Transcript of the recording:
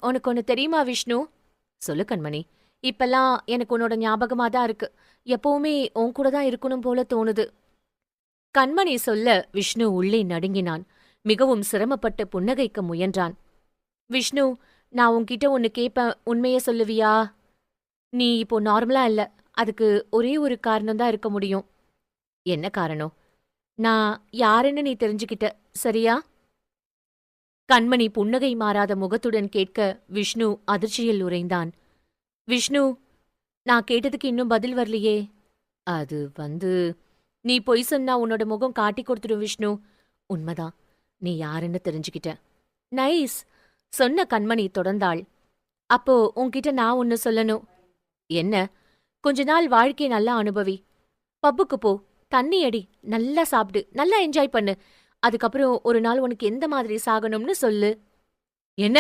உனக்கு ஒன்னு தெரியுமா விஷ்ணு? சொல்லு கண்மணி. இப்பெல்லாம் எனக்கு உன்னோட ஞாபகமா தான் இருக்கு. எப்பவுமே உன் கூட தான் இருக்கணும் போல தோணுது. கண்மணி சொல்ல விஷ்ணு உள்ளே நடுங்கினான். மிகவும் சிரமப்பட்டு புன்னகைக்க முயன்றான். விஷ்ணு, நான் உன்கிட்ட ஒன்னு கேப்பேன், உண்மைய சொல்லுவியா? நீ இப்போ நார்மலா இல்ல. அதுக்கு ஒரே ஒரு காரணம் தான் இருக்க முடியும். என்ன காரணம்? நான் யாருன்னு நீ தெரிஞ்சுக்கிட்ட, சரியா? கண்மணி புன்னகை மாறாத முகத்துடன் கேட்க விஷ்ணு அதிர்ச்சியில் உறைந்தான். விஷ்ணு, நான் கேட்டதுக்கு இன்னும் பதில் வரலையே. அது வந்து, நீ பொய் சொன்னா உன்னோட முகம் காட்டி கொடுத்துடும் விஷ்ணு. உண்மைதான், நீ யாருன்னு தெரிஞ்சுக்கிட்ட. நைஸ். சொன்ன கண்மணி தொடர்ந்தாள். அப்போ உன்கிட்ட நான் ஒன்னு சொல்லணும். என்ன? கொஞ்ச நாள் வாழ்க்கையை நல்லா அனுபவி. பப்புக்கு போ, தண்ணி அடி, நல்லா சாப்பிடு, நல்லா என்ஜாய் பண்ணு. அதுக்கப்புறம் ஒரு நாள் உனக்கு எந்த மாதிரி சாகணும்னு சொல்லு. என்ன?